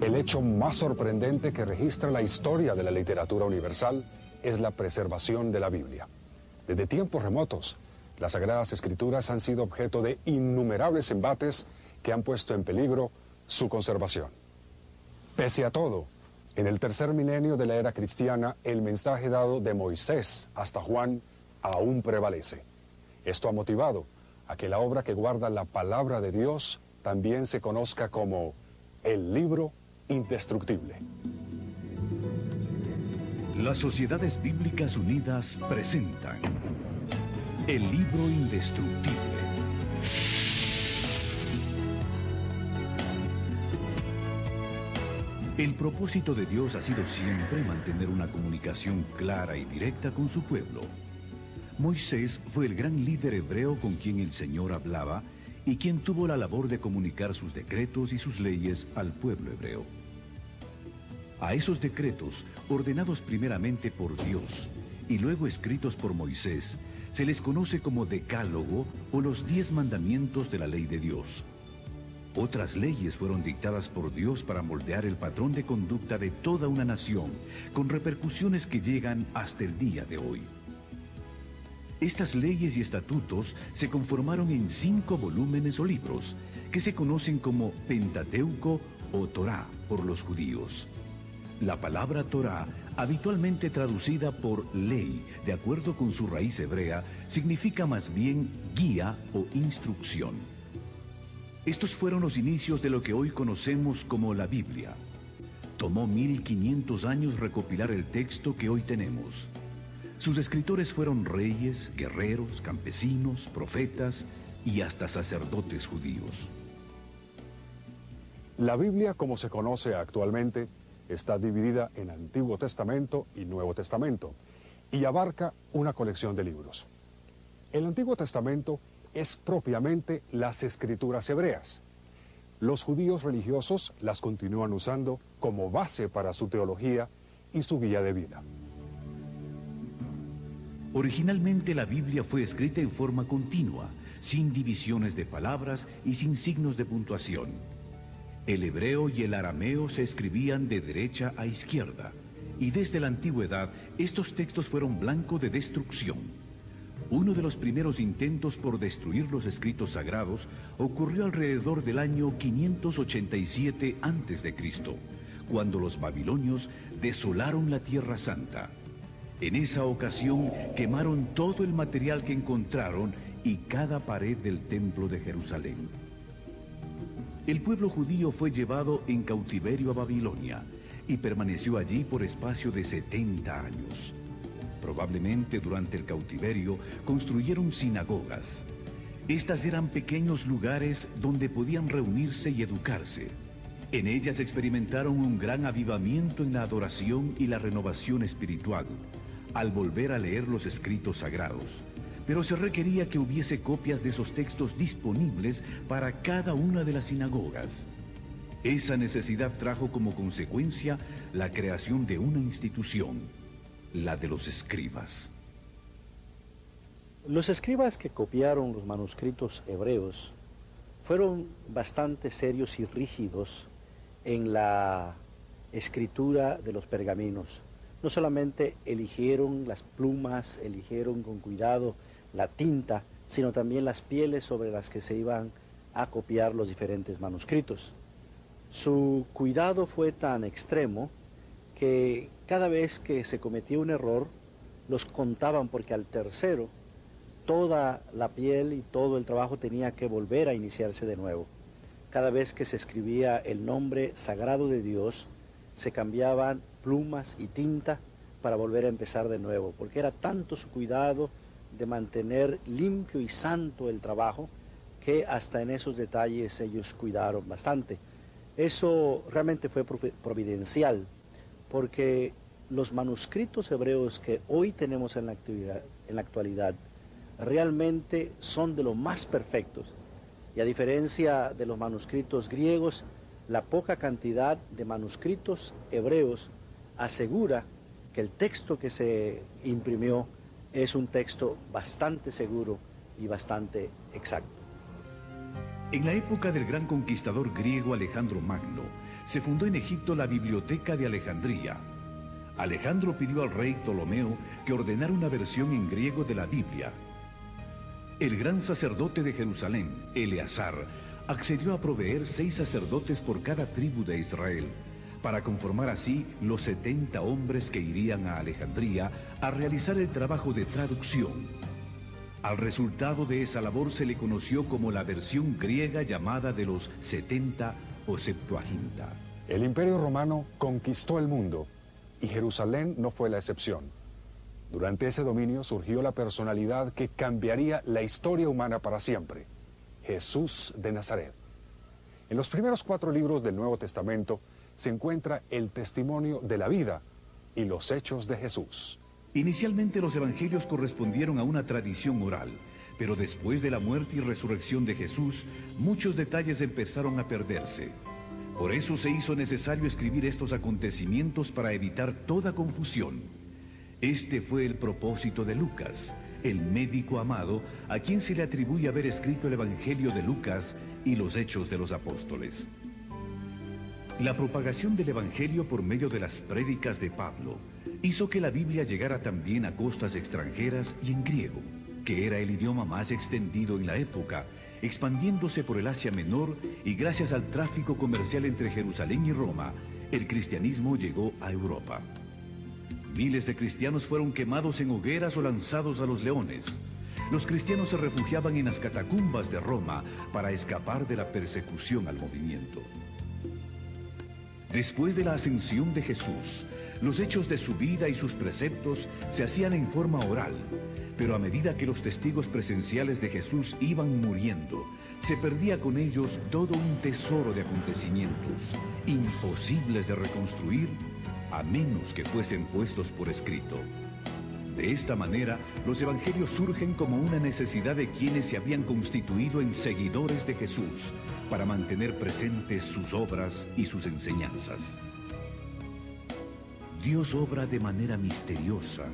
El hecho más sorprendente que registra la historia de la literatura universal es la preservación de la Biblia. Desde tiempos remotos, las Sagradas Escrituras han sido objeto de innumerables embates que han puesto en peligro su conservación. Pese a todo, en el tercer milenio de la era cristiana, el mensaje dado de Moisés hasta Juan aún prevalece. Esto ha motivado a que la obra que guarda la palabra de Dios también se conozca como el libro indestructible. Las Sociedades Bíblicas Unidas presentan el libro indestructible. El propósito de Dios ha sido siempre mantener una comunicación clara y directa con su pueblo. Moisés fue el gran líder hebreo con quien el Señor hablaba y quien tuvo la labor de comunicar sus decretos y sus leyes al pueblo hebreo. A esos decretos, ordenados primeramente por Dios y luego escritos por Moisés, se les conoce como Decálogo o los 10 mandamientos de la ley de Dios. Otras leyes fueron dictadas por Dios para moldear el patrón de conducta de toda una nación, con repercusiones que llegan hasta el día de hoy. Estas leyes y estatutos se conformaron en 5 volúmenes o libros, que se conocen como Pentateuco o Torá por los judíos. La palabra Torá, habitualmente traducida por ley, de acuerdo con su raíz hebrea, significa más bien guía o instrucción. Estos fueron los inicios de lo que hoy conocemos como la Biblia. Tomó 1500 años recopilar el texto que hoy tenemos. Sus escritores fueron reyes, guerreros, campesinos, profetas y hasta sacerdotes judíos. La Biblia, como se conoce actualmente, está dividida en Antiguo Testamento y Nuevo Testamento y abarca una colección de libros. El Antiguo Testamento es propiamente las escrituras hebreas. Los judíos religiosos las continúan usando como base para su teología y su guía de vida. Originalmente la Biblia fue escrita en forma continua, sin divisiones de palabras y sin signos de puntuación. El hebreo y el arameo se escribían de derecha a izquierda, y desde la antigüedad estos textos fueron blanco de destrucción. Uno de los primeros intentos por destruir los escritos sagrados ocurrió alrededor del año 587 a.C., cuando los babilonios desolaron la Tierra Santa. En esa ocasión quemaron todo el material que encontraron y cada pared del templo de Jerusalén. El pueblo judío fue llevado en cautiverio a Babilonia y permaneció allí por espacio de 70 años. Probablemente durante el cautiverio construyeron sinagogas. Estas eran pequeños lugares donde podían reunirse y educarse. En ellas experimentaron un gran avivamiento en la adoración y la renovación espiritual, al volver a leer los escritos sagrados. Pero se requería que hubiese copias de esos textos disponibles para cada una de las sinagogas. Esa necesidad trajo como consecuencia la creación de una institución, la de los escribas. Los escribas que copiaron los manuscritos hebreos fueron bastante serios y rígidos en la escritura de los pergaminos. No solamente eligieron las plumas, eligieron con cuidado la tinta, sino también las pieles sobre las que se iban a copiar los diferentes manuscritos. Su cuidado fue tan extremo que cada vez que se cometía un error, los contaban, porque al tercero toda la piel y todo el trabajo tenía que volver a iniciarse de nuevo. Cada vez que se escribía el nombre sagrado de Dios, se cambiaban plumas y tinta para volver a empezar de nuevo, porque era tanto su cuidado de mantener limpio y santo el trabajo, que hasta en esos detalles ellos cuidaron bastante. Eso realmente fue providencial, porque los manuscritos hebreos que hoy tenemos en la actualidad realmente son de los más perfectos. Y a diferencia de los manuscritos griegos, la poca cantidad de manuscritos hebreos asegura que el texto que se imprimió es un texto bastante seguro y bastante exacto. En la época del gran conquistador griego Alejandro Magno, se fundó en Egipto la Biblioteca de Alejandría. Alejandro pidió al rey Ptolomeo que ordenara una versión en griego de la Biblia. El gran sacerdote de Jerusalén, Eleazar, accedió a proveer 6 sacerdotes por cada tribu de Israel, para conformar así los 70 hombres que irían a Alejandría a realizar el trabajo de traducción. Al resultado de esa labor se le conoció como la versión griega llamada de los 70 o Septuaginta. El Imperio Romano conquistó el mundo y Jerusalén no fue la excepción. Durante ese dominio surgió la personalidad que cambiaría la historia humana para siempre: Jesús de Nazaret. En los primeros 4 libros del Nuevo Testamento se encuentra el testimonio de la vida y los hechos de Jesús. Inicialmente los evangelios correspondieron a una tradición oral, pero después de la muerte y resurrección de Jesús, muchos detalles empezaron a perderse. Por eso se hizo necesario escribir estos acontecimientos para evitar toda confusión. Este fue el propósito de Lucas, el médico amado, a quien se le atribuye haber escrito el Evangelio de Lucas y los Hechos de los Apóstoles. La propagación del Evangelio por medio de las prédicas de Pablo hizo que la Biblia llegara también a costas extranjeras y en griego, que era el idioma más extendido en la época, expandiéndose por el Asia Menor, y gracias al tráfico comercial entre Jerusalén y Roma, el cristianismo llegó a Europa. Miles de cristianos fueron quemados en hogueras o lanzados a los leones. Los cristianos se refugiaban en las catacumbas de Roma para escapar de la persecución al movimiento. Después de la ascensión de Jesús, los hechos de su vida y sus preceptos se hacían en forma oral, pero a medida que los testigos presenciales de Jesús iban muriendo, se perdía con ellos todo un tesoro de acontecimientos, imposibles de reconstruir, a menos que fuesen puestos por escrito. De esta manera, los evangelios surgen como una necesidad de quienes se habían constituido en seguidores de Jesús para mantener presentes sus obras y sus enseñanzas. Dios obra de manera misteriosa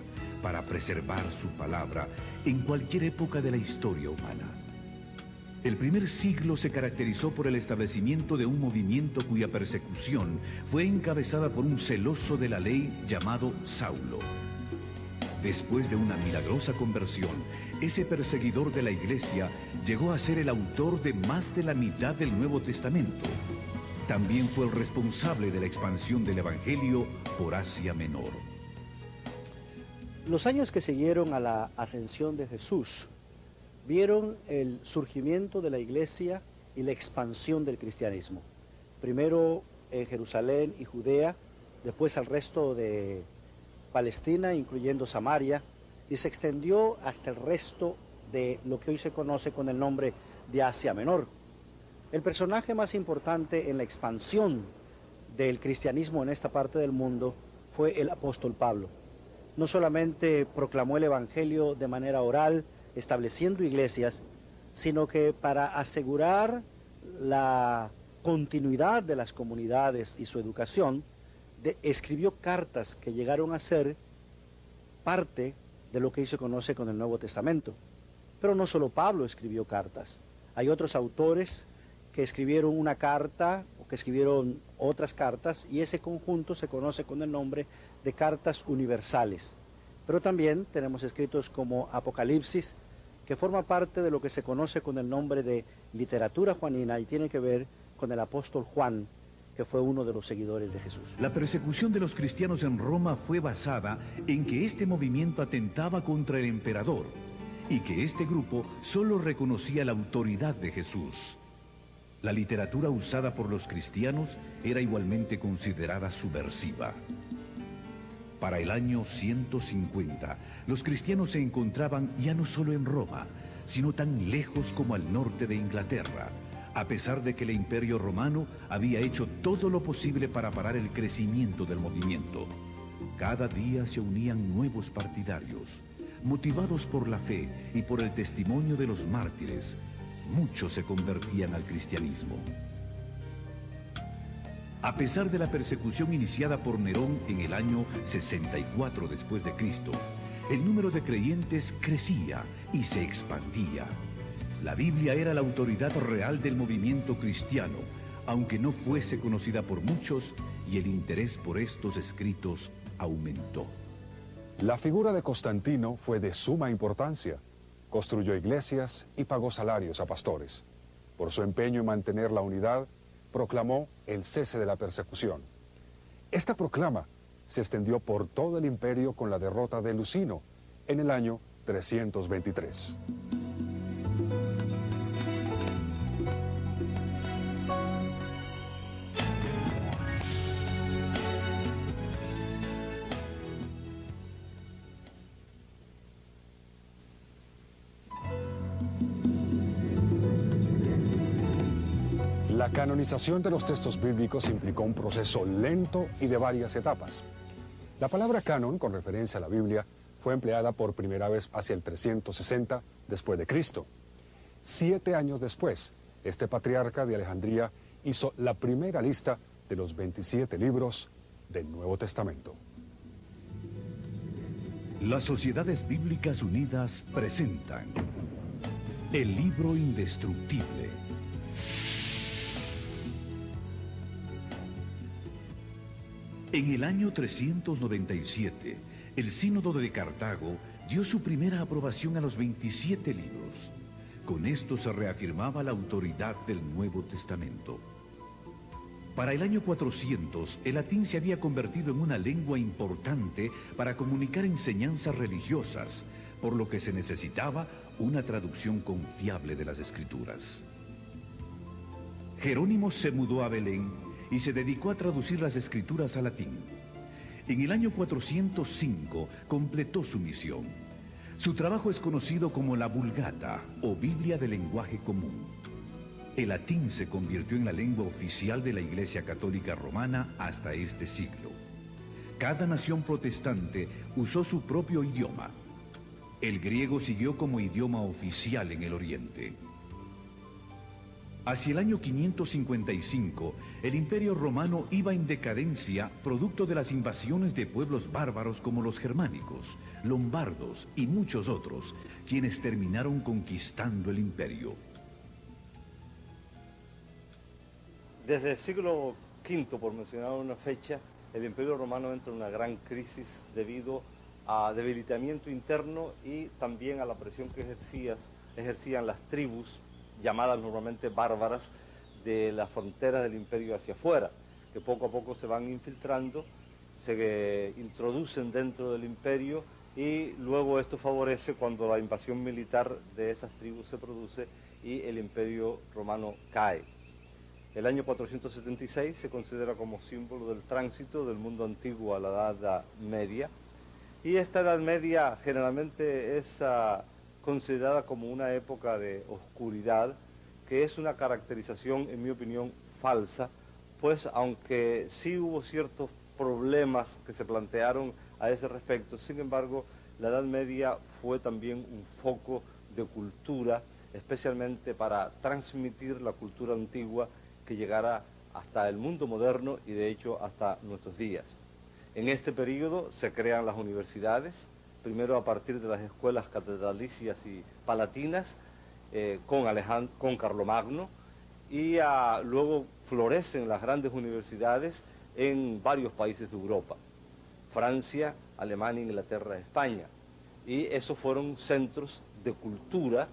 para preservar su palabra en cualquier época de la historia humana. El primer siglo se caracterizó por el establecimiento de un movimiento cuya persecución fue encabezada por un celoso de la ley llamado Saulo. Después de una milagrosa conversión, ese perseguidor de la iglesia llegó a ser el autor de más de la mitad del Nuevo Testamento. También fue el responsable de la expansión del Evangelio por Asia Menor. Los años que siguieron a la ascensión de Jesús vieron el surgimiento de la iglesia y la expansión del cristianismo. Primero en Jerusalén y Judea, después al resto de Palestina, incluyendo Samaria, y se extendió hasta el resto de lo que hoy se conoce con el nombre de Asia Menor. El personaje más importante en la expansión del cristianismo en esta parte del mundo fue el apóstol Pablo. No solamente proclamó el evangelio de manera oral, estableciendo iglesias, sino que para asegurar la continuidad de las comunidades y su educación, escribió cartas que llegaron a ser parte de lo que hoy se conoce con el Nuevo Testamento. Pero no solo Pablo escribió cartas, hay otros autores que escribieron una carta o que escribieron otras cartas, y ese conjunto se conoce con el nombre de cartas universales. Pero también tenemos escritos como Apocalipsis, que forma parte de lo que se conoce con el nombre de literatura juanina y tiene que ver con el apóstol Juan, que fue uno de los seguidores de Jesús. La persecución de los cristianos en Roma fue basada en que este movimiento atentaba contra el emperador y que este grupo solo reconocía la autoridad de Jesús. La literatura usada por los cristianos era igualmente considerada subversiva. Para el año 150, los cristianos se encontraban ya no solo en Roma, sino tan lejos como al norte de Inglaterra, a pesar de que el Imperio Romano había hecho todo lo posible para parar el crecimiento del movimiento. Cada día se unían nuevos partidarios. Motivados por la fe y por el testimonio de los mártires, muchos se convertían al cristianismo. A pesar de la persecución iniciada por Nerón en el año 64 después de Cristo, el número de creyentes crecía y se expandía. La Biblia era la autoridad real del movimiento cristiano, aunque no fuese conocida por muchos, y el interés por estos escritos aumentó. La figura de Constantino fue de suma importancia. Construyó iglesias y pagó salarios a pastores. Por su empeño en mantener la unidad, proclamó el cese de la persecución. Esta proclama se extendió por todo el imperio con la derrota de Lucino en el año 323. La canonización de los textos bíblicos implicó un proceso lento y de varias etapas. La palabra canon, con referencia a la Biblia, fue empleada por primera vez hacia el 360 después de Cristo. 7 años después, este patriarca de Alejandría hizo la primera lista de los 27 libros del Nuevo Testamento. Las Sociedades Bíblicas Unidas presentan el libro indestructible. En el año 397, el Sínodo de Cartago dio su primera aprobación a los 27 libros. Con esto se reafirmaba la autoridad del Nuevo Testamento. Para el año 400, el latín se había convertido en una lengua importante para comunicar enseñanzas religiosas, por lo que se necesitaba una traducción confiable de las Escrituras. Jerónimo se mudó a Belén y se dedicó a traducir las Escrituras al latín. En el año 405 completó su misión. Su trabajo es conocido como la Vulgata, o Biblia de lenguaje común. El latín se convirtió en la lengua oficial de la Iglesia Católica Romana hasta este siglo. Cada nación protestante usó su propio idioma. El griego siguió como idioma oficial en el Oriente. Hacia el año 555, el Imperio Romano iba en decadencia producto de las invasiones de pueblos bárbaros como los germánicos, lombardos y muchos otros, quienes terminaron conquistando el imperio. Desde el siglo V, por mencionar una fecha, el Imperio Romano entra en una gran crisis debido a debilitamiento interno y también a la presión que ejercían las tribus llamadas normalmente bárbaras de las fronteras del imperio hacia afuera, que poco a poco se van infiltrando, se introducen dentro del imperio y luego esto favorece cuando la invasión militar de esas tribus se produce y el imperio romano cae. El año 476 se considera como símbolo del tránsito del mundo antiguo a la Edad Media, y esta Edad Media generalmente es considerada como una época de oscuridad, que es una caracterización, en mi opinión, falsa, pues aunque sí hubo ciertos problemas que se plantearon a ese respecto, sin embargo, la Edad Media fue también un foco de cultura, especialmente para transmitir la cultura antigua que llegara hasta el mundo moderno y de hecho hasta nuestros días. En este periodo se crean las universidades, primero a partir de las escuelas catedralicias y palatinas, con Carlomagno, y luego florecen las grandes universidades en varios países de Europa, Francia, Alemania, Inglaterra, España, y esos fueron centros de cultura.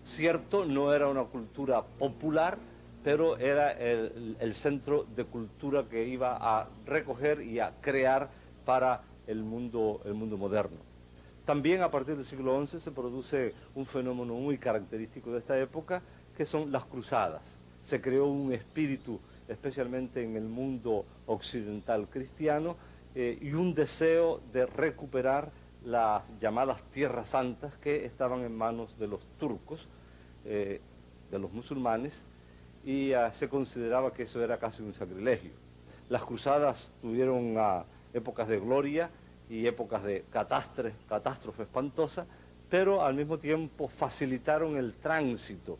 Cierto, no era una cultura popular, pero era el centro de cultura que iba a recoger y a crear para el mundo moderno. También a partir del siglo XI se produce un fenómeno muy característico de esta época, que son las cruzadas. Se creó un espíritu, especialmente en el mundo occidental cristiano, y un deseo de recuperar las llamadas tierras santas que estaban en manos de los turcos, de los musulmanes, y se consideraba que eso era casi un sacrilegio. Las cruzadas tuvieron épocas de gloria y épocas de catástrofe espantosa, pero al mismo tiempo facilitaron el tránsito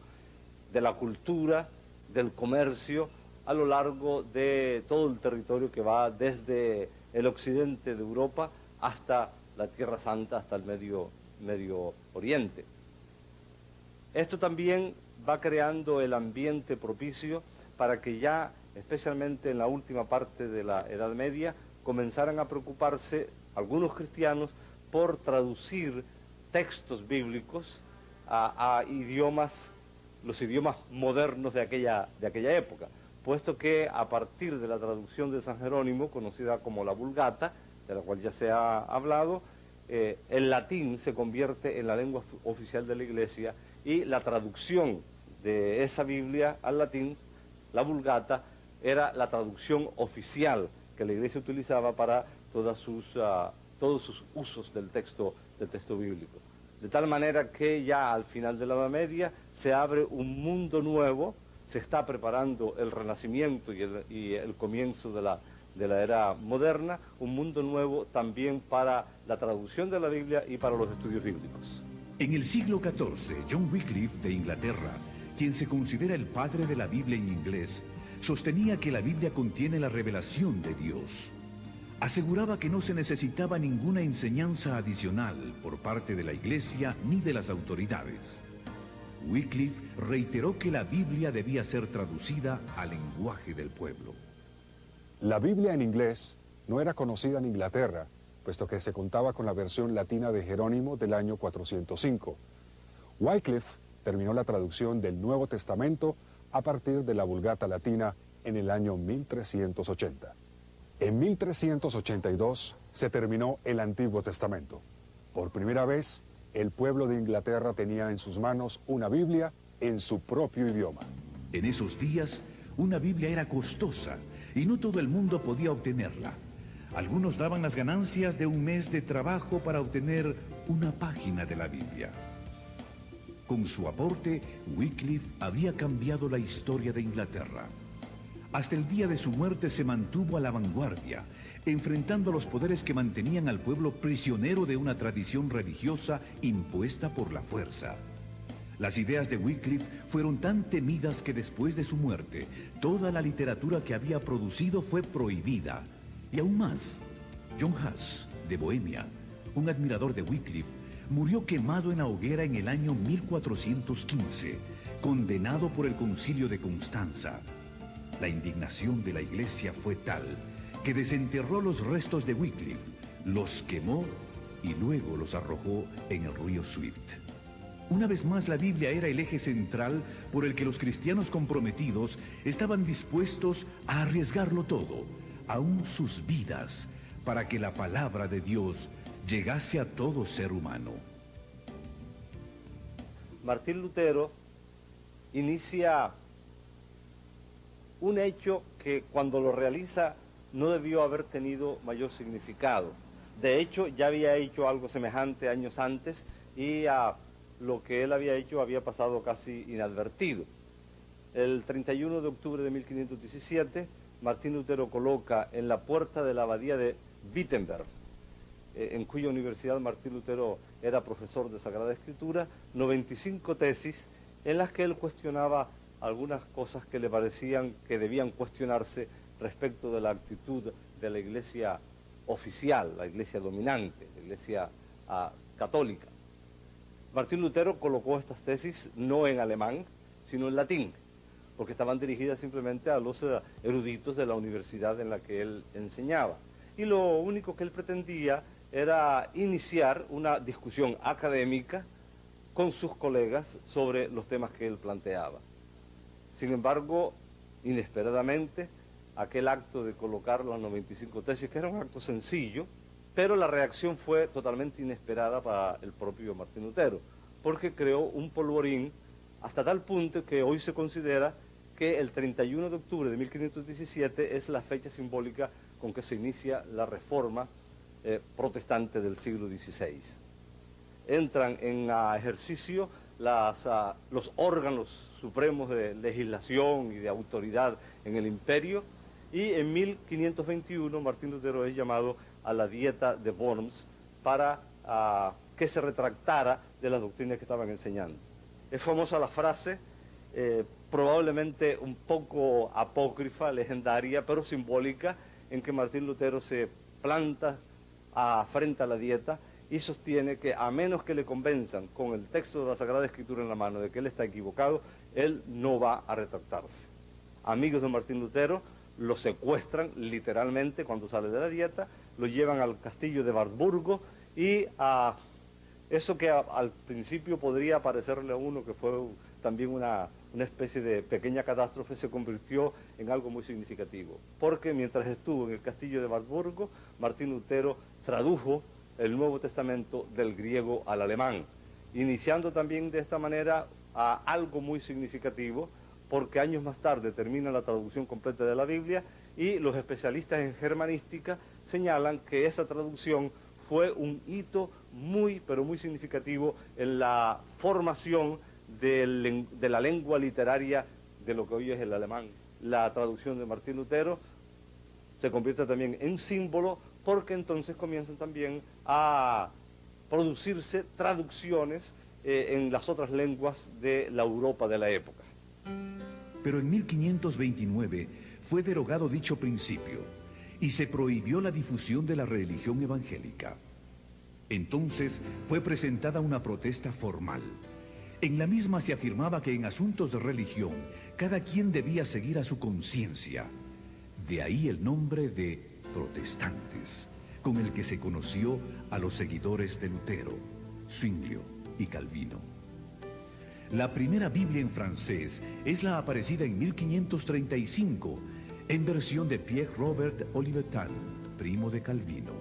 de la cultura, del comercio, a lo largo de todo el territorio que va desde el occidente de Europa hasta la Tierra Santa, hasta el Medio Oriente. Esto también va creando el ambiente propicio para que ya, especialmente en la última parte de la Edad Media, comenzaran a preocuparse algunos cristianos por traducir textos bíblicos a idiomas, los idiomas modernos de aquella época, puesto que a partir de la traducción de San Jerónimo, conocida como la Vulgata, de la cual ya se ha hablado, el latín se convierte en la lengua oficial de la Iglesia, y la traducción de esa Biblia al latín, la Vulgata, era la traducción oficial que la Iglesia utilizaba para todos sus usos del texto bíblico. De tal manera que ya al final de la Edad Media se abre un mundo nuevo, se está preparando el Renacimiento y el comienzo de la era moderna, un mundo nuevo también para la traducción de la Biblia y para los estudios bíblicos. En el siglo XIV, John Wycliffe de Inglaterra, quien se considera el padre de la Biblia en inglés, sostenía que la Biblia contiene la revelación de Dios. Aseguraba que no se necesitaba ninguna enseñanza adicional por parte de la Iglesia ni de las autoridades. Wycliffe reiteró que la Biblia debía ser traducida al lenguaje del pueblo. La Biblia en inglés no era conocida en Inglaterra, puesto que se contaba con la versión latina de Jerónimo del año 405. Wycliffe terminó la traducción del Nuevo Testamento a partir de la Vulgata latina en el año 1380. En 1382 se terminó el Antiguo Testamento. Por primera vez, el pueblo de Inglaterra tenía en sus manos una Biblia en su propio idioma. En esos días, una Biblia era costosa y no todo el mundo podía obtenerla. Algunos daban las ganancias de un mes de trabajo para obtener una página de la Biblia. Con su aporte, Wycliffe había cambiado la historia de Inglaterra. Hasta el día de su muerte se mantuvo a la vanguardia, enfrentando a los poderes que mantenían al pueblo prisionero de una tradición religiosa impuesta por la fuerza. Las ideas de Wycliffe fueron tan temidas que después de su muerte, toda la literatura que había producido fue prohibida. Y aún más, John Huss, de Bohemia, un admirador de Wycliffe, murió quemado en la hoguera en el año 1415, condenado por el Concilio de Constanza. La indignación de la Iglesia fue tal que desenterró los restos de Wycliffe, los quemó y luego los arrojó en el río Swift. Una vez más, la Biblia era el eje central por el que los cristianos comprometidos estaban dispuestos a arriesgarlo todo, aún sus vidas, para que la palabra de Dios llegase a todo ser humano. Martín Lutero inicia un hecho que cuando lo realiza no debió haber tenido mayor significado. De hecho, ya había hecho algo semejante años antes y lo que él había hecho había pasado casi inadvertido. El 31 de octubre de 1517, Martín Lutero coloca en la puerta de la abadía de Wittenberg, en cuya universidad Martín Lutero era profesor de Sagrada Escritura, 95 tesis en las que él cuestionaba algunas cosas que le parecían que debían cuestionarse respecto de la actitud de la Iglesia oficial, la Iglesia dominante, la Iglesia católica. Martín Lutero colocó estas tesis no en alemán, sino en latín, porque estaban dirigidas simplemente a los eruditos de la universidad en la que él enseñaba. Y lo único que él pretendía era iniciar una discusión académica con sus colegas sobre los temas que él planteaba. Sin embargo, inesperadamente, aquel acto de colocar las 95 tesis, que era un acto sencillo, pero la reacción fue totalmente inesperada para el propio Martín Lutero, porque creó un polvorín hasta tal punto que hoy se considera que el 31 de octubre de 1517 es la fecha simbólica con que se inicia la reforma protestante del siglo XVI. Entran en ejercicio los órganos supremos de legislación y de autoridad en el imperio, y en 1521 Martín Lutero es llamado a la Dieta de Worms para que se retractara de las doctrinas que estaban enseñando. Es famosa la frase, probablemente un poco apócrifa, legendaria, pero simbólica, en que Martín Lutero se planta frente a la Dieta y sostiene que a menos que le convenzan con el texto de la Sagrada Escritura en la mano de que él está equivocado, él no va a retractarse. Amigos de Martín Lutero lo secuestran literalmente cuando sale de la dieta, lo llevan al castillo de Wartburgo y eso que al principio podría parecerle a uno que fue también una especie de pequeña catástrofe, se convirtió en algo muy significativo. Porque mientras estuvo en el castillo de Wartburgo, Martín Lutero tradujo el Nuevo Testamento del griego al alemán, iniciando también de esta manera algo muy significativo, porque años más tarde termina la traducción completa de la Biblia y los especialistas en germanística señalan que esa traducción fue un hito muy, pero muy significativo en la formación de la lengua literaria de lo que hoy es el alemán. La traducción de Martín Lutero se convierte también en símbolo porque entonces comienzan también a producirse traducciones en las otras lenguas de la Europa de la época. Pero en 1529 fue derogado dicho principio y se prohibió la difusión de la religión evangélica. Entonces fue presentada una protesta formal. En la misma se afirmaba que en asuntos de religión cada quien debía seguir a su conciencia. De ahí el nombre de protestantes, con el que se conoció a los seguidores de Lutero, Zwinglio y Calvino. La primera Biblia en francés es la aparecida en 1535, en versión de Pierre Robert Olivetan, primo de Calvino.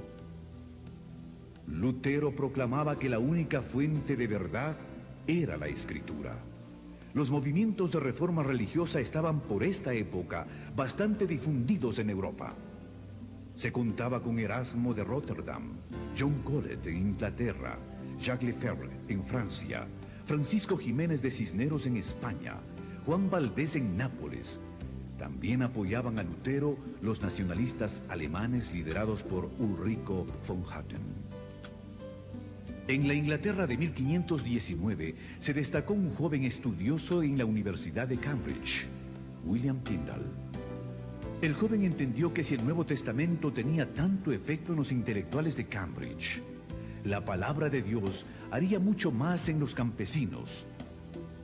Lutero proclamaba que la única fuente de verdad era la Escritura. Los movimientos de reforma religiosa estaban por esta época bastante difundidos en Europa. Se contaba con Erasmo de Rotterdam, John Colet en Inglaterra, Jacques Lefebvre en Francia, Francisco Jiménez de Cisneros en España, Juan Valdés en Nápoles. También apoyaban a Lutero los nacionalistas alemanes liderados por Ulrico von Hutten. En la Inglaterra de 1519 se destacó un joven estudioso en la Universidad de Cambridge, William Tyndale. El joven entendió que si el Nuevo Testamento tenía tanto efecto en los intelectuales de Cambridge, la palabra de Dios haría mucho más en los campesinos.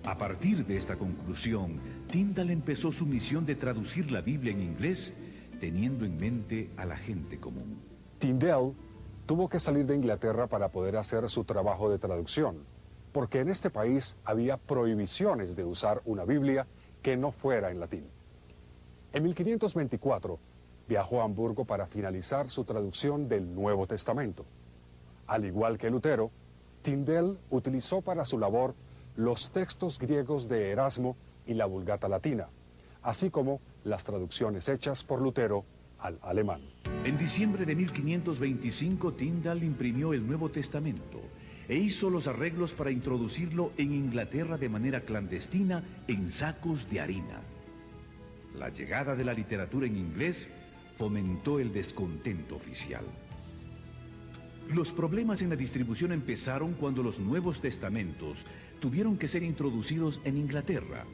A partir de esta conclusión, Tyndale empezó su misión de traducir la Biblia en inglés, teniendo en mente a la gente común. Tyndale tuvo que salir de Inglaterra para poder hacer su trabajo de traducción, porque en este país había prohibiciones de usar una Biblia que no fuera en latín. En 1524 viajó a Hamburgo para finalizar su traducción del Nuevo Testamento. Al igual que Lutero, Tyndale utilizó para su labor los textos griegos de Erasmo y la Vulgata latina, así como las traducciones hechas por Lutero al alemán. En diciembre de 1525, Tyndale imprimió el Nuevo Testamento e hizo los arreglos para introducirlo en Inglaterra de manera clandestina en sacos de harina. La llegada de la literatura en inglés fomentó el descontento oficial. Los problemas en la distribución empezaron cuando los Nuevos Testamentos tuvieron que ser introducidos en Inglaterra,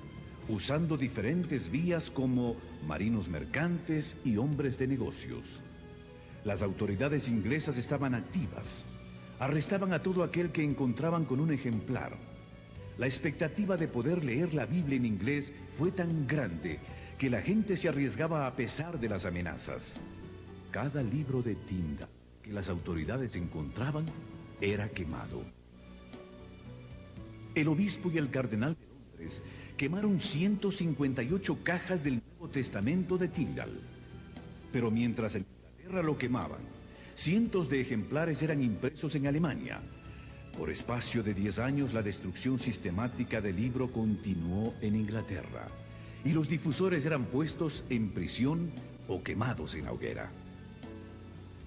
usando diferentes vías como marinos mercantes y hombres de negocios. Las autoridades inglesas estaban activas. Arrestaban a todo aquel que encontraban con un ejemplar. La expectativa de poder leer la Biblia en inglés fue tan grande que la gente se arriesgaba a pesar de las amenazas. Cada libro de Tyndale que las autoridades encontraban era quemado. El obispo y el cardenal de Londres quemaron 158 cajas del Nuevo Testamento de Tyndale. Pero mientras en Inglaterra lo quemaban, cientos de ejemplares eran impresos en Alemania. Por espacio de 10 años, la destrucción sistemática del libro continuó en Inglaterra, y los difusores eran puestos en prisión o quemados en la hoguera.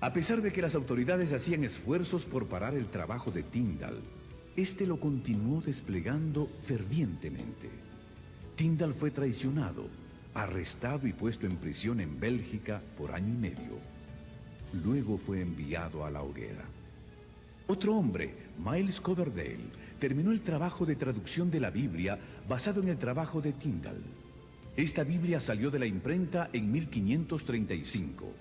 A pesar de que las autoridades hacían esfuerzos por parar el trabajo de Tyndale, este lo continuó desplegando fervientemente. Tyndale fue traicionado, arrestado y puesto en prisión en Bélgica por año y medio. Luego fue enviado a la hoguera. Otro hombre, Miles Coverdale, terminó el trabajo de traducción de la Biblia basado en el trabajo de Tyndale. Esta Biblia salió de la imprenta en 1535.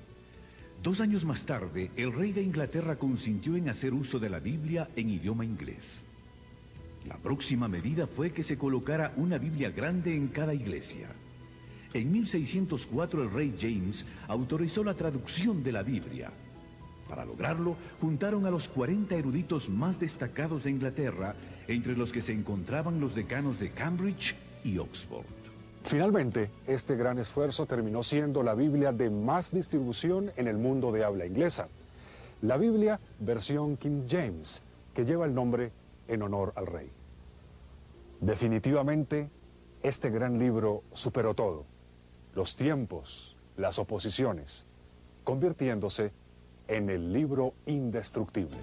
2 años más tarde, el rey de Inglaterra consintió en hacer uso de la Biblia en idioma inglés. La próxima medida fue que se colocara una Biblia grande en cada iglesia. En 1604 el rey James autorizó la traducción de la Biblia. Para lograrlo, juntaron a los 40 eruditos más destacados de Inglaterra, entre los que se encontraban los decanos de Cambridge y Oxford. Finalmente, este gran esfuerzo terminó siendo la Biblia de más distribución en el mundo de habla inglesa. La Biblia versión King James, que lleva el nombre en honor al rey. Definitivamente, este gran libro superó todo, los tiempos, las oposiciones, convirtiéndose en el libro indestructible.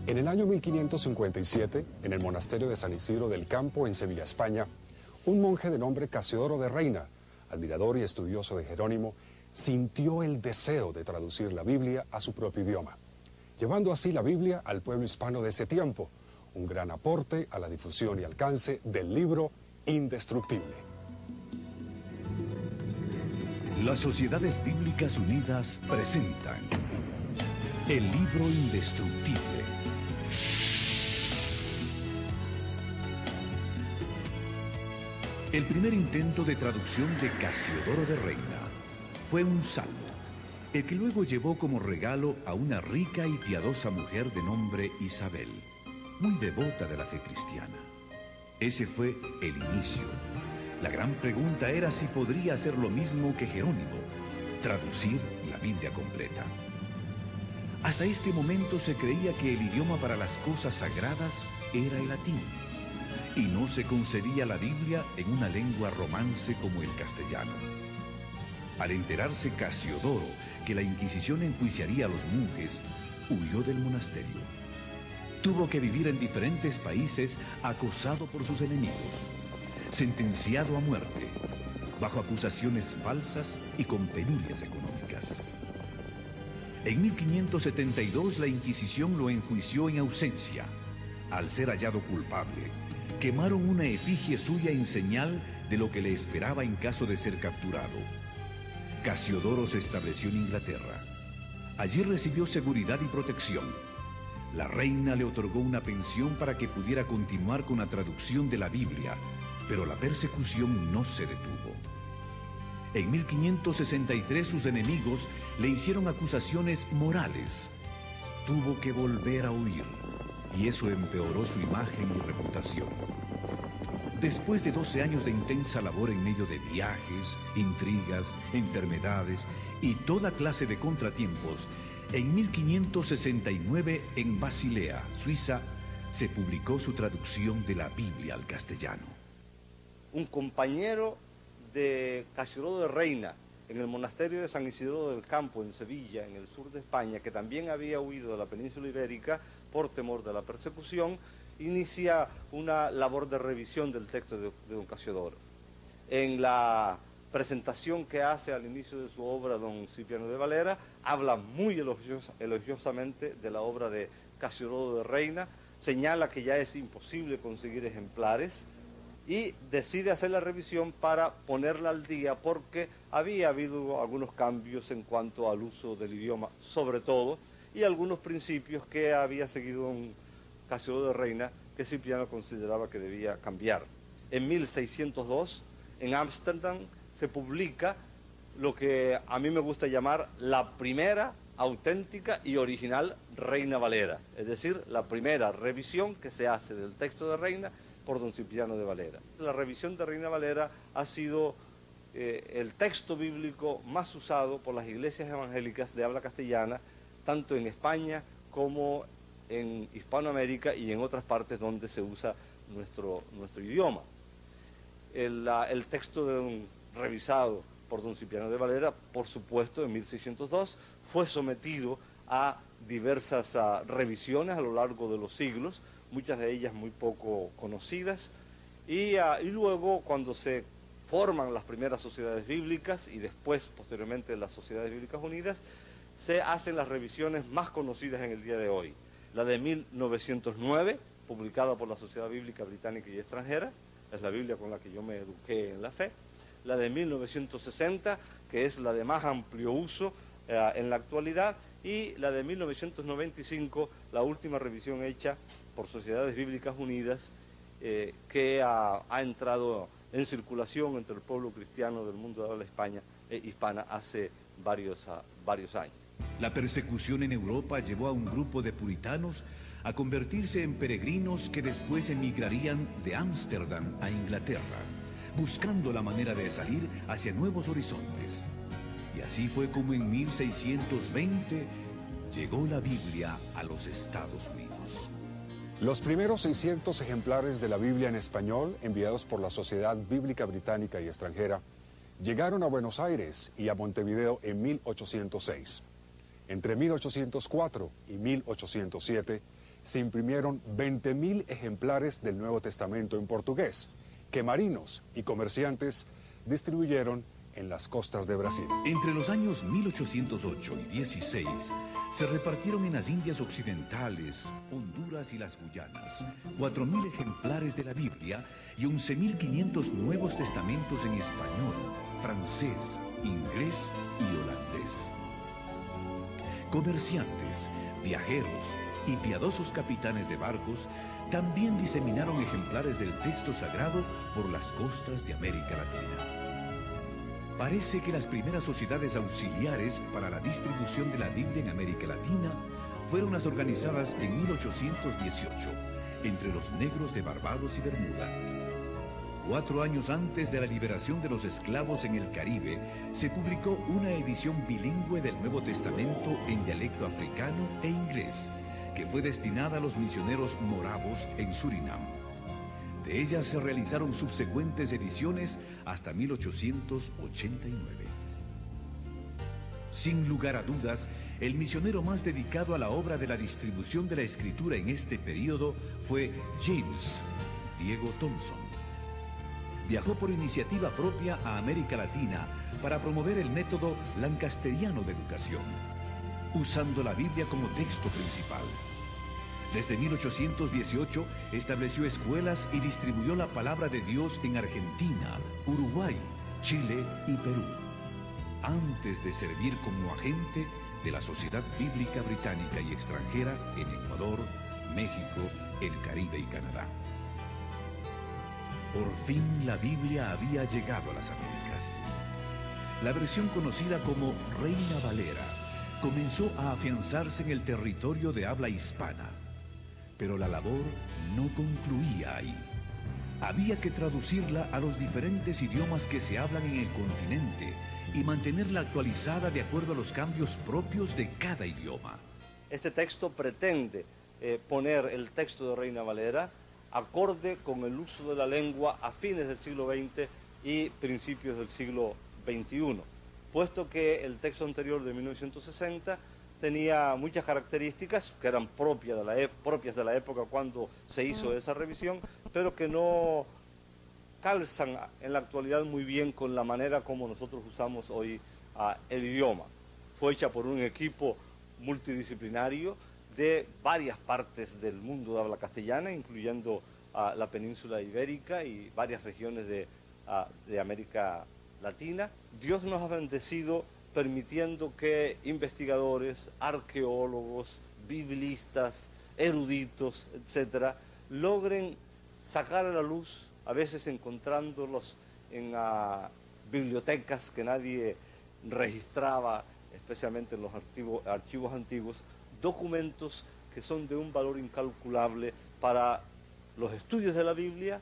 En el año 1557, en el monasterio de San Isidro del Campo, en Sevilla, España, un monje de nombre Casiodoro de Reina, admirador y estudioso de Jerónimo, sintió el deseo de traducir la Biblia a su propio idioma, llevando así la Biblia al pueblo hispano de ese tiempo, un gran aporte a la difusión y alcance del libro indestructible. Las Sociedades Bíblicas Unidas presentan el libro indestructible. El primer intento de traducción de Casiodoro de Reina fue un salmo, el que luego llevó como regalo a una rica y piadosa mujer de nombre Isabel, muy devota de la fe cristiana. Ese fue el inicio. La gran pregunta era si podría hacer lo mismo que Jerónimo, traducir la Biblia completa. Hasta este momento se creía que el idioma para las cosas sagradas era el latín, y no se concebía la Biblia en una lengua romance como el castellano. Al enterarse Casiodoro que la Inquisición enjuiciaría a los monjes, huyó del monasterio. Tuvo que vivir en diferentes países acosado por sus enemigos, sentenciado a muerte, bajo acusaciones falsas y con penurias económicas. En 1572 la Inquisición lo enjuició en ausencia. Al ser hallado culpable, quemaron una efigie suya en señal de lo que le esperaba en caso de ser capturado. Casiodoro se estableció en Inglaterra. Allí recibió seguridad y protección. La reina le otorgó una pensión para que pudiera continuar con la traducción de la Biblia, pero la persecución no se detuvo. En 1563 sus enemigos le hicieron acusaciones morales. Tuvo que volver a huir, y eso empeoró su imagen y reputación. Después de 12 años de intensa labor en medio de viajes, intrigas, enfermedades y toda clase de contratiempos, en 1569 en Basilea, Suiza, se publicó su traducción de la Biblia al castellano. Un compañero de Casiodoro de Reina en el monasterio de San Isidro del Campo, en Sevilla, en el sur de España, que también había huido de la península ibérica por temor de la persecución, inicia una labor de revisión del texto de don Casiodoro. En la presentación que hace al inicio de su obra don Cipriano de Valera, habla muy elogiosamente de la obra de Casiodoro de Reina, señala que ya es imposible conseguir ejemplares y decide hacer la revisión para ponerla al día porque había habido algunos cambios en cuanto al uso del idioma, sobre todo, y algunos principios que había seguido un Casiodoro de Reina que Cipriano consideraba que debía cambiar. En 1602, en Ámsterdam, se publica lo que a mí me gusta llamar la primera auténtica y original Reina Valera, es decir, la primera revisión que se hace del texto de Reina por don Cipriano de Valera. La revisión de Reina Valera ha sido el texto bíblico más usado por las iglesias evangélicas de habla castellana, tanto en España como en Hispanoamérica y en otras partes donde se usa nuestro idioma. El texto revisado por don Cipriano de Valera, por supuesto, en 1602, fue sometido a diversas revisiones a lo largo de los siglos, muchas de ellas muy poco conocidas, y luego cuando se forman las primeras sociedades bíblicas y después, posteriormente, las Sociedades Bíblicas Unidas, se hacen las revisiones más conocidas en el día de hoy. La de 1909, publicada por la Sociedad Bíblica Británica y Extranjera, es la Biblia con la que yo me eduqué en la fe. La de 1960, que es la de más amplio uso en la actualidad, y la de 1995, la última revisión hecha por Sociedades Bíblicas Unidas, que ha entrado en circulación entre el pueblo cristiano del mundo de habla hispana hace varios años. La persecución en Europa llevó a un grupo de puritanos a convertirse en peregrinos que después emigrarían de Ámsterdam a Inglaterra, buscando la manera de salir hacia nuevos horizontes. Y así fue como en 1620 llegó la Biblia a los Estados Unidos. Los primeros 600 ejemplares de la Biblia en español, enviados por la Sociedad Bíblica Británica y Extranjera, llegaron a Buenos Aires y a Montevideo en 1806. Entre 1804 y 1807 se imprimieron 20.000 ejemplares del Nuevo Testamento en portugués, que marinos y comerciantes distribuyeron en las costas de Brasil. Entre los años 1808 y 16 se repartieron en las Indias Occidentales, Honduras y las Guyanas 4.000 ejemplares de la Biblia y 11.500 Nuevos Testamentos en español, francés, inglés y holandés. Comerciantes, viajeros y piadosos capitanes de barcos también diseminaron ejemplares del texto sagrado por las costas de América Latina. Parece que las primeras sociedades auxiliares para la distribución de la Biblia en América Latina fueron las organizadas en 1818 entre los negros de Barbados y Bermuda. 4 años antes de la liberación de los esclavos en el Caribe, se publicó una edición bilingüe del Nuevo Testamento en dialecto africano e inglés, que fue destinada a los misioneros moravos en Surinam. De ella se realizaron subsecuentes ediciones hasta 1889. Sin lugar a dudas, el misionero más dedicado a la obra de la distribución de la escritura en este periodo fue James Diego Thompson. Viajó por iniciativa propia a América Latina para promover el método lancasteriano de educación, usando la Biblia como texto principal. Desde 1818 estableció escuelas y distribuyó la palabra de Dios en Argentina, Uruguay, Chile y Perú, antes de servir como agente de la Sociedad Bíblica Británica y Extranjera en Ecuador, México, el Caribe y Canadá. Por fin la Biblia había llegado a las Américas. La versión conocida como Reina Valera comenzó a afianzarse en el territorio de habla hispana. Pero la labor no concluía ahí. Había que traducirla a los diferentes idiomas que se hablan en el continente y mantenerla actualizada de acuerdo a los cambios propios de cada idioma. Este texto pretende poner el texto de Reina Valera acorde con el uso de la lengua a fines del siglo XX y principios del siglo XXI, puesto que el texto anterior de 1960 tenía muchas características que eran propias de la época cuando se hizo esa revisión, pero que no calzan en la actualidad muy bien con la manera como nosotros usamos hoy el idioma. Fue hecha por un equipo multidisciplinario de varias partes del mundo de habla castellana, incluyendo la península ibérica y varias regiones de América Latina. Dios nos ha bendecido permitiendo que investigadores, arqueólogos, biblistas, eruditos, etcétera, logren sacar a la luz, a veces encontrándolos en bibliotecas que nadie registraba, especialmente en los archivos antiguos, documentos que son de un valor incalculable para los estudios de la Biblia,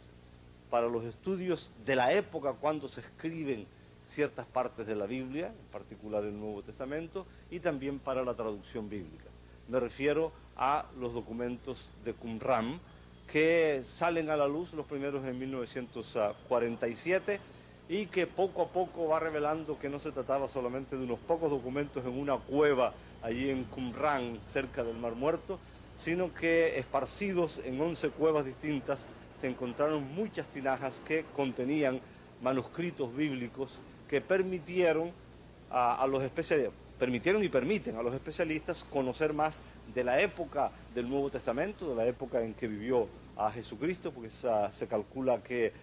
para los estudios de la época cuando se escriben ciertas partes de la Biblia, en particular el Nuevo Testamento, y también para la traducción bíblica. Me refiero a los documentos de Qumran, que salen a la luz los primeros en 1947 y que poco a poco va revelando que no se trataba solamente de unos pocos documentos en una cueva allí en Qumran, cerca del Mar Muerto, sino que esparcidos en 11 cuevas distintas se encontraron muchas tinajas que contenían manuscritos bíblicos que permitieron a los permitieron y permiten a los especialistas conocer más de la época del Nuevo Testamento, de la época en que vivió a Jesucristo, porque se calcula que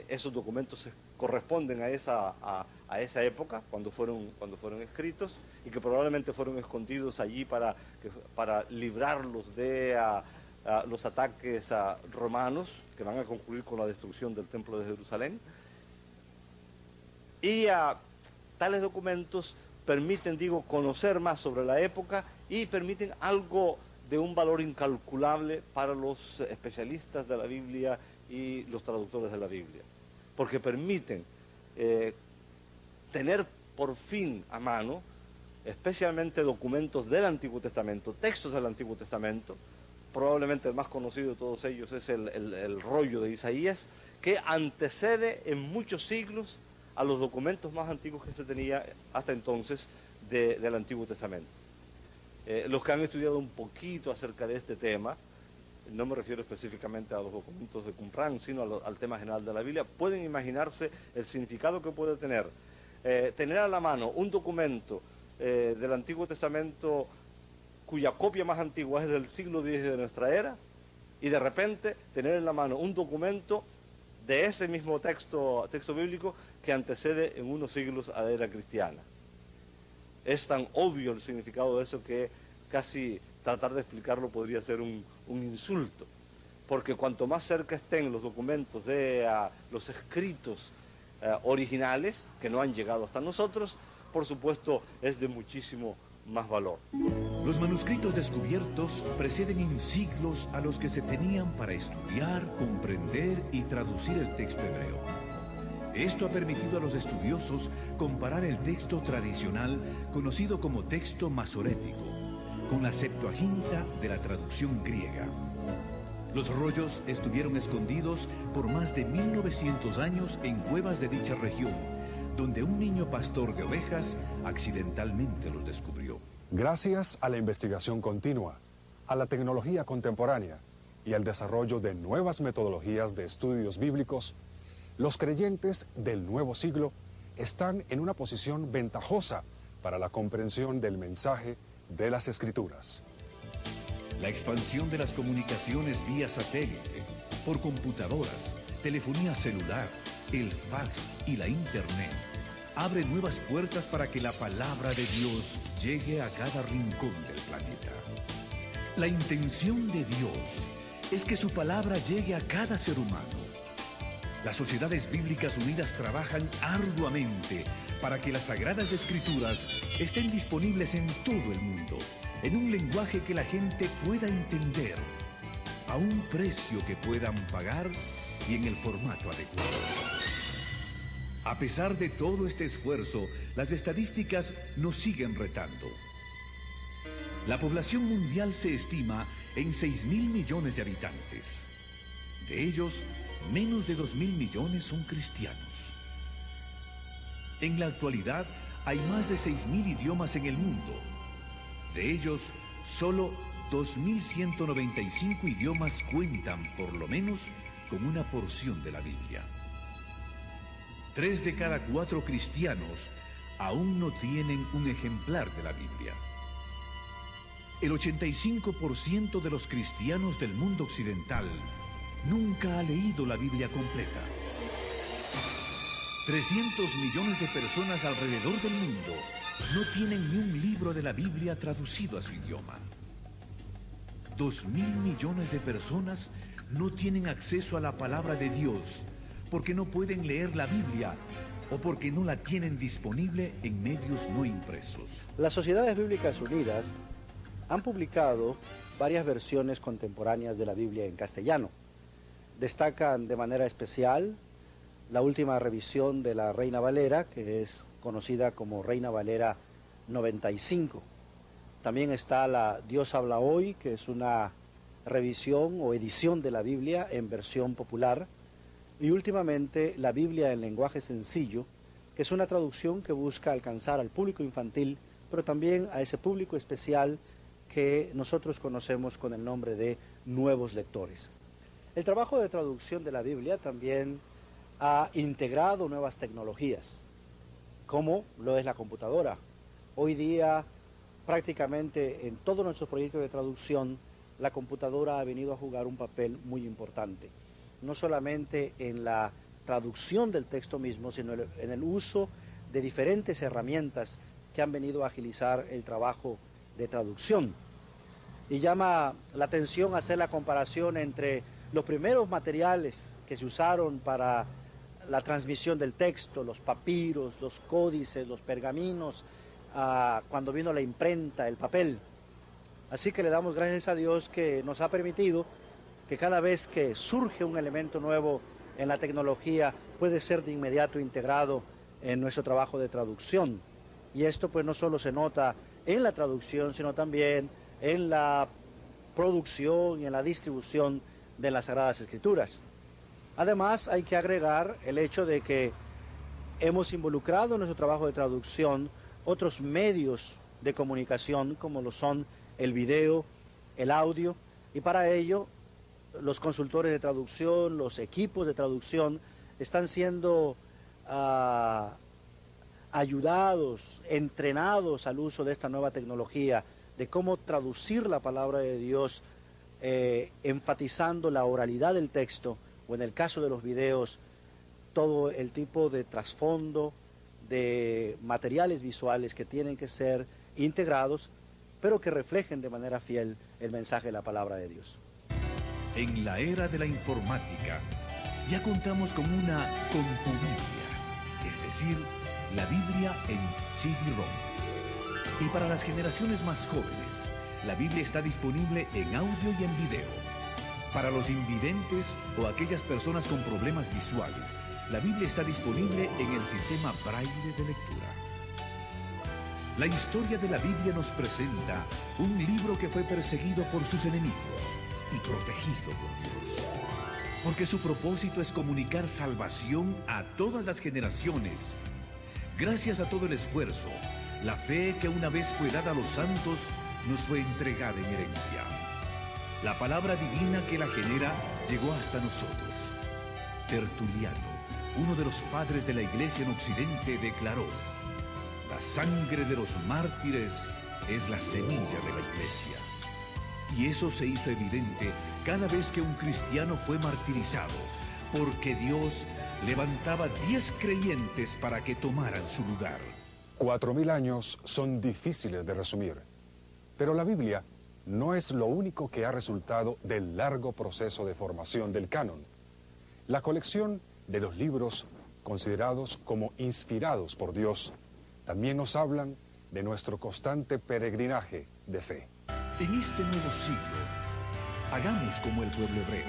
esos documentos corresponden a esa época, cuando fueron escritos, y que probablemente fueron escondidos allí para librarlos de los ataques romanos, que van a concluir con la destrucción del Templo de Jerusalén. Y tales documentos permiten, conocer más sobre la época y permiten algo de un valor incalculable para los especialistas de la Biblia y los traductores de la Biblia, porque permiten tener por fin a mano, especialmente documentos del Antiguo Testamento, textos del Antiguo Testamento. Probablemente el más conocido de todos ellos es el rollo de Isaías, que antecede en muchos siglos a los documentos más antiguos que se tenía hasta entonces del Antiguo Testamento. Los que han estudiado un poquito acerca de este tema, no me refiero específicamente a los documentos de Qumran, sino al tema general de la Biblia, pueden imaginarse el significado que puede tener a la mano un documento del Antiguo Testamento cuya copia más antigua es del siglo X de nuestra era, y de repente tener en la mano un documento de ese mismo texto bíblico que antecede en unos siglos a la era cristiana. Es tan obvio el significado de eso que casi tratar de explicarlo podría ser un insulto, porque cuanto más cerca estén los documentos de los escritos originales, que no han llegado hasta nosotros, por supuesto es de muchísimo más valor. Los manuscritos descubiertos preceden en siglos a los que se tenían para estudiar, comprender y traducir el texto hebreo. Esto ha permitido a los estudiosos comparar el texto tradicional, conocido como texto masorético, con la Septuaginta de la traducción griega. Los rollos estuvieron escondidos por más de 1900 años en cuevas de dicha región, donde un niño pastor de ovejas accidentalmente los descubrió. Gracias a la investigación continua, a la tecnología contemporánea y al desarrollo de nuevas metodologías de estudios bíblicos, los creyentes del nuevo siglo están en una posición ventajosa para la comprensión del mensaje de las Escrituras. La expansión de las comunicaciones vía satélite, por computadoras, telefonía celular, el fax y la internet abre nuevas puertas para que la palabra de Dios llegue a cada rincón del planeta. La intención de Dios es que su palabra llegue a cada ser humano. Las Sociedades Bíblicas Unidas trabajan arduamente para que las Sagradas Escrituras estén disponibles en todo el mundo, en un lenguaje que la gente pueda entender, a un precio que puedan pagar y en el formato adecuado. A pesar de todo este esfuerzo, las estadísticas nos siguen retando. La población mundial se estima en 6.000 millones de habitantes. De ellos, menos de 2.000 millones son cristianos. En la actualidad, hay más de 6.000 idiomas en el mundo. De ellos, solo 2.195 idiomas cuentan, por lo menos, con una porción de la Biblia. 3 de cada 4 cristianos aún no tienen un ejemplar de la Biblia. El 85% de los cristianos del mundo occidental nunca ha leído la Biblia completa. 300 millones de personas alrededor del mundo no tienen ni un libro de la Biblia traducido a su idioma. 2.000 millones de personas no tienen acceso a la palabra de Dios porque no pueden leer la Biblia o porque no la tienen disponible en medios no impresos. Las Sociedades Bíblicas Unidas han publicado varias versiones contemporáneas de la Biblia en castellano. Destacan de manera especial la última revisión de la Reina Valera, que es conocida como Reina Valera 95. También está la Dios habla hoy, que es una revisión o edición de la Biblia en versión popular. Y últimamente la Biblia en lenguaje sencillo, que es una traducción que busca alcanzar al público infantil, pero también a ese público especial que nosotros conocemos con el nombre de nuevos lectores. El trabajo de traducción de la Biblia también ha integrado nuevas tecnologías, como lo es la computadora, Hoy día, prácticamente en todos nuestros proyectos de traducción, la computadora ha venido a jugar un papel muy importante. No solamente en la traducción del texto mismo, sino en el uso de diferentes herramientas que han venido a agilizar el trabajo de traducción. Y llama la atención hacer la comparación entre los primeros materiales que se usaron para la transmisión del texto, los papiros, los códices, los pergaminos, cuando vino la imprenta, el papel. Así que le damos gracias a Dios que nos ha permitido que cada vez que surge un elemento nuevo en la tecnología puede ser de inmediato integrado en nuestro trabajo de traducción. Y esto pues no solo se nota en la traducción, sino también en la producción y en la distribución de las Sagradas Escrituras. Además hay que agregar el hecho de que hemos involucrado en nuestro trabajo de traducción otros medios de comunicación como lo son el video, el audio, y para ello los consultores de traducción, los equipos de traducción están siendo ayudados, entrenados al uso de esta nueva tecnología, de cómo traducir la palabra de Dios, enfatizando la oralidad del texto, o en el caso de los videos, todo el tipo de trasfondo, de materiales visuales que tienen que ser integrados, pero que reflejen de manera fiel el mensaje de la palabra de Dios. En la era de la informática, ya contamos con una concubiblia, es decir, la Biblia en CD-ROM. Y para las generaciones más jóvenes, la Biblia está disponible en audio y en video. Para los invidentes o aquellas personas con problemas visuales, la Biblia está disponible en el sistema Braille de lectura. La historia de la Biblia nos presenta un libro que fue perseguido por sus enemigos y protegido por Dios. Porque su propósito es comunicar salvación a todas las generaciones. Gracias a todo el esfuerzo, la fe que una vez fue dada a los santos nos fue entregada en herencia. La palabra divina que la genera llegó hasta nosotros. Tertuliano, uno de los padres de la Iglesia en Occidente, declaró: la sangre de los mártires es la semilla de la Iglesia. Y eso se hizo evidente cada vez que un cristiano fue martirizado, porque Dios levantaba 10 creyentes para que tomaran su lugar. 4000 años son difíciles de resumir, pero la Biblia no es lo único que ha resultado del largo proceso de formación del canon. La colección de los libros considerados como inspirados por Dios también nos hablan de nuestro constante peregrinaje de fe. En este nuevo siglo, hagamos como el pueblo hebreo,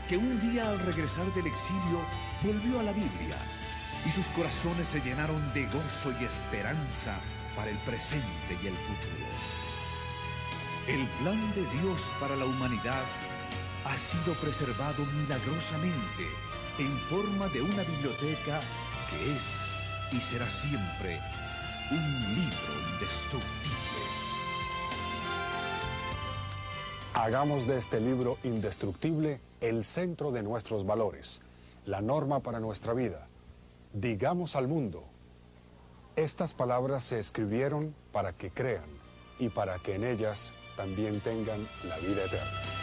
que un día al regresar del exilio volvió a la Biblia y sus corazones se llenaron de gozo y esperanza para el presente y el futuro. El plan de Dios para la humanidad ha sido preservado milagrosamente en forma de una biblioteca que es y será siempre un libro indestructible. Hagamos de este libro indestructible el centro de nuestros valores, la norma para nuestra vida. Digamos al mundo: estas palabras se escribieron para que crean y para que en ellas también tengan la vida eterna.